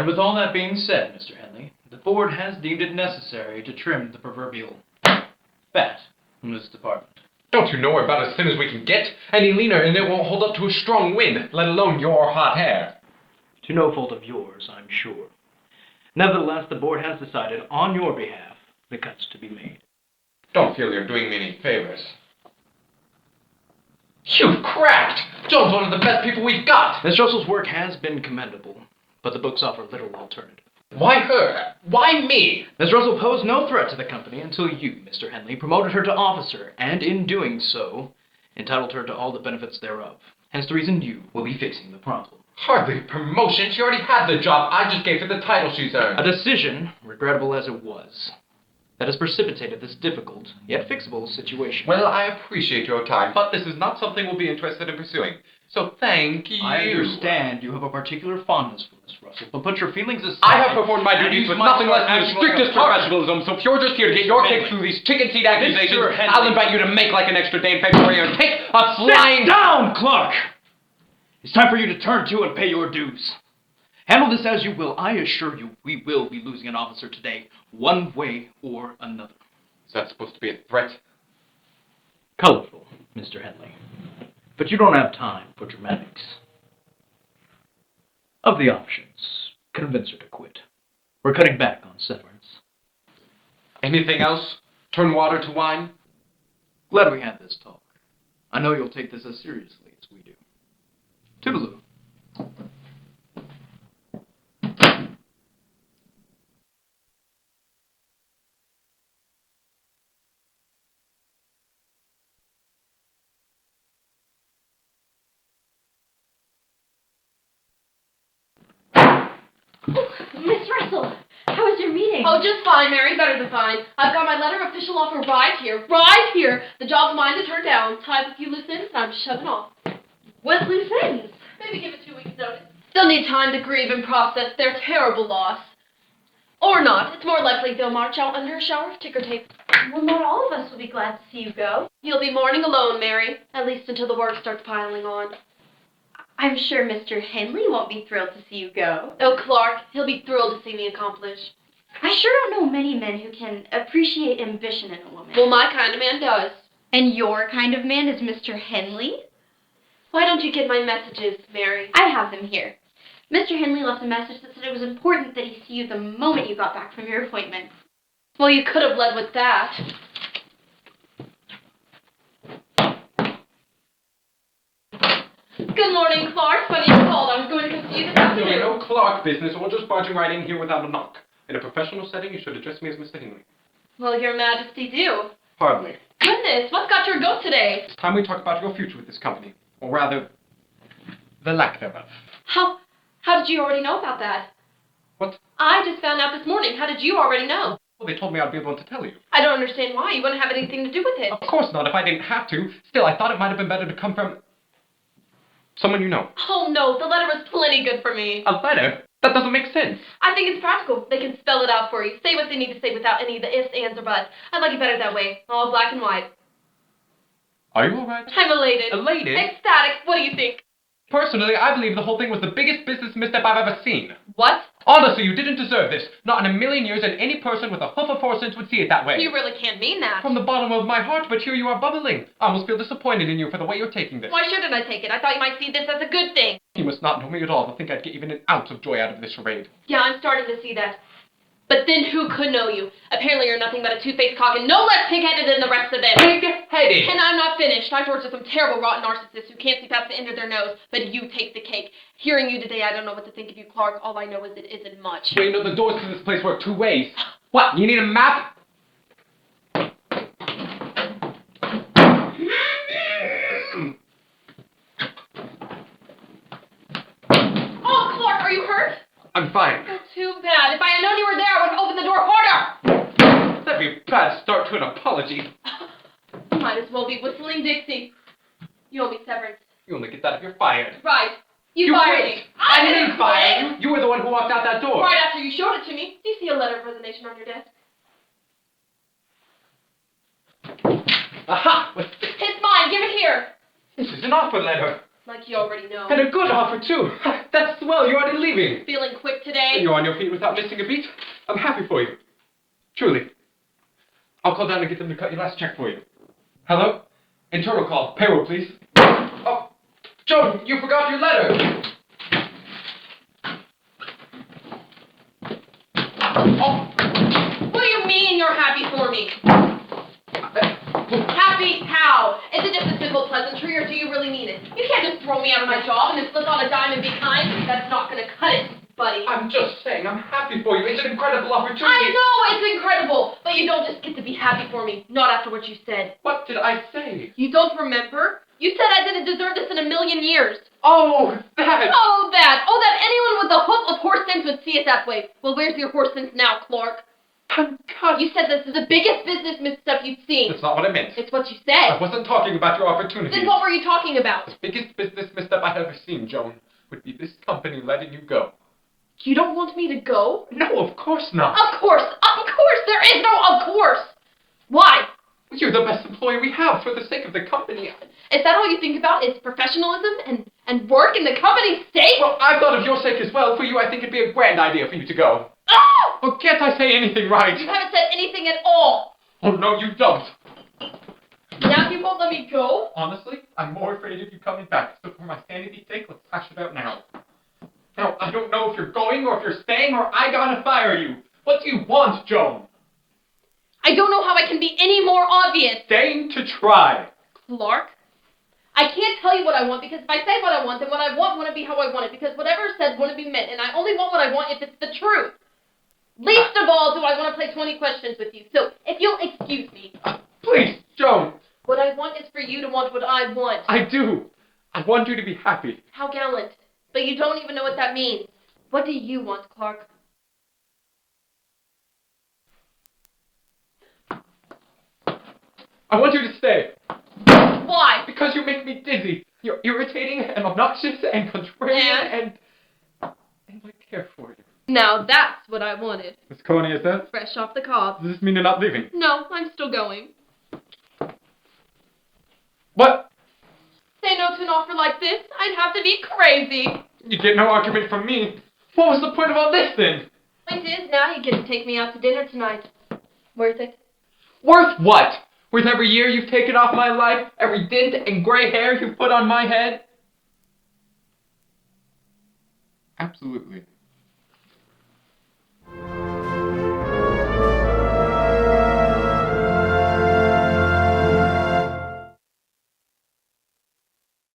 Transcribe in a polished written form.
with all that being said, Mr. Henley, the board has deemed it necessary to trim the proverbial fat in this department. Don't you know we're about as thin as we can get? Any leaner and it won't hold up to a strong wind, let alone your hot hair. To no fault of yours, I'm sure. Nevertheless, the board has decided on your behalf the cuts to be made. Don't feel you're doing me any favors. You've cracked! John's one of the best people we've got! Miss Russell's work has been commendable, but the books offer little alternative. Why her? Why me? Miss Russell posed no threat to the company until you, Mr. Henley, promoted her to officer, and in doing so, entitled her to all the benefits thereof. Hence the reason you will be fixing the problem. Hardly a promotion. She already had the job. I just gave her the title she's earned. A decision, regrettable as it was, that has precipitated this difficult, yet fixable situation. Well, I appreciate your time, but this is not something we'll be interested in pursuing. So thank you. I understand you have a particular fondness for Miss Russell, but put your feelings aside. I have performed my duties with nothing less than the strictest professionalism, so if you're just here to get your kicks through these chicken seed accusations, I'll invite you to make like an extra day in February and take a flying... Sit down, Clark! It's time for you to turn to and pay your dues. Handle this as you will. I assure you we will be losing an officer today, one way or another. Is that supposed to be a threat? Colorful, Mr. Henley. But you don't have time for dramatics. Of the options, convince her to quit. We're cutting back on severance. Anything else? Turn water to wine? Glad we had this talk. I know you'll take this as seriously as we do. Toodaloo. Miss Russell, how was your meeting? Oh, just fine, Mary. Better than fine. I've got my letter of official offer right here. Right here. The job's mine to turn down. Tie up a few loose ends and I'm shoving off. What loose ends? Maybe give it 2 weeks' notice. They'll need time to grieve and process their terrible loss. Or not. It's more likely they'll march out under a shower of ticker tape. Well, not all of us will be glad to see you go. You'll be mourning alone, Mary. At least until the work starts piling on. I'm sure Mr. Henley won't be thrilled to see you go. Oh, Clark. He'll be thrilled to see me accomplish. I sure don't know many men who can appreciate ambition in a woman. Well, my kind of man does. And your kind of man is Mr. Henley? Why don't you get my messages, Mary? I have them here. Mr. Henley left a message that said it was important that he see you the moment you got back from your appointment. Well, you could have led with that. Good morning, Clark. Funny you called. I was going to come see you this afternoon. No Clark business, or just barging right in here without a knock. In a professional setting, you should address me as Mr. Henley. Well, your majesty do. Hardly. Goodness, what's got your goat today? It's time we talk about your future with this company. Or rather, the lack thereof. How did you already know about that? What? I just found out this morning. How did you already know? Well, they told me I'd be able to tell you. I don't understand why. You wouldn't have anything to do with it. Of course not, if I didn't have to. Still, I thought it might have been better to come from... someone you know. Oh, no, the letter was plenty good for me. A letter? That doesn't make sense. I think it's practical. They can spell it out for you. Say what they need to say without any of the ifs, ands, or buts. I like it better that way. All black and white. Are you alright? I'm elated. Elated? Ecstatic. What do you think? Personally, I believe the whole thing was the biggest business misstep I've ever seen. What? Honestly, you didn't deserve this. Not in a million years, and any person with a hoof of 4 cents would see it that way. You really can't mean that. From the bottom of my heart, but here you are bubbling. I almost feel disappointed in you for the way you're taking this. Why shouldn't I take it? I thought you might see this as a good thing. You must not know me at all to think I'd get even an ounce of joy out of this charade. Yeah, I'm starting to see that. But then who could know you? Apparently you're nothing but a two-faced cock and no less pig-headed than the rest of them. Pig-headed? And I'm not finished. I've worked with some terrible, rotten narcissists who can't see past the end of their nose, but you take the cake. Hearing you today, I don't know what to think of you, Clark. All I know is it isn't much. Well, you know, the doors to this place work 2 ways. What, you need a map? Oh, Clark, are you hurt? I'm fine. Oh, too bad. If I had known you were there, I would have opened the door harder. That'd be a bad start to an apology. Might as well be whistling Dixie. You owe me severance. You only get that if you're fired. Right. You fired me. I didn't fire you. You were the one who walked out that door. Right after you showed it to me. Do you see a letter of resignation on your desk? Aha! It's mine. Give it here. This is an offer letter. Like you already know. And a good offer, too. That's swell. You're already leaving. Feeling quick today? You're on your feet without missing a beat. I'm happy for you. Truly. I'll call down and get them to cut your last check for you. Hello? Internal call. Payroll, please. Oh, Joan, you forgot your letter. Oh. What do you mean you're happy for me? Happy how? Is it just a simple pleasantry, or do you really mean it? You can't just throw me out of my job and then flip on a dime and be kind. That's not gonna cut it, buddy. I'm just saying, I'm happy for you. It's an incredible opportunity. I know it's incredible, but you don't just get to be happy for me. Not after what you said. What did I say? You don't remember? You said I didn't deserve this in a million years. Oh, that. Oh, that anyone with a hoof of horse sense would see it that way. Well, where's your horse sense now, Clark? God. You said this is the biggest business misstep you've seen. That's not what I meant. It's what you I said. wasn't talking about your opportunity. Then what were you talking about? The biggest business misstep I've ever seen, Joan, would be this company letting you go. You don't want me to go? No, of course not. Of course! There is no of course! Why? You're the best employee we have for the sake of the company. Is that all you think about? Is professionalism and work in the company's sake? Well, I thought of your sake as well. For you, I think it'd be a grand idea for you to go. Oh! Oh, can't I say anything right? You haven't said anything at all. Oh, no, you don't. Now you won't let me go? Honestly, I'm more afraid of you coming back. So for my sanity's sake, let's hash it out now. Now, I don't know if you're going or if you're staying or I gotta fire you. What do you want, Joan? I don't know how I can be any more obvious. Staying to try. Clark, I can't tell you what I want, because if I say what I want, then what I want wouldn't be how I want it, because whatever is said wouldn't be meant, and I only want what I want if it's the truth. Least of all do I want to play 20 questions with you, so if you'll excuse me. Please, Joan. What I want is for you to want what I want. I do. I want you to be happy. How gallant. But you don't even know what that means. What do you want, Clark? I want you to stay. Why? Because you make me dizzy. You're irritating and obnoxious and contrarian and I care for you. Now that's what I wanted. As corny as that? Fresh off the cob. Does this mean you're not leaving? No, I'm still going. What? Say no to an offer like this? I'd have to be crazy. You get no argument from me. What was the point of all this then? Point is, now you get to take me out to dinner tonight. Worth it? Worth what? Worth every year you've taken off my life? Every dint and gray hair you've put on my head? Absolutely.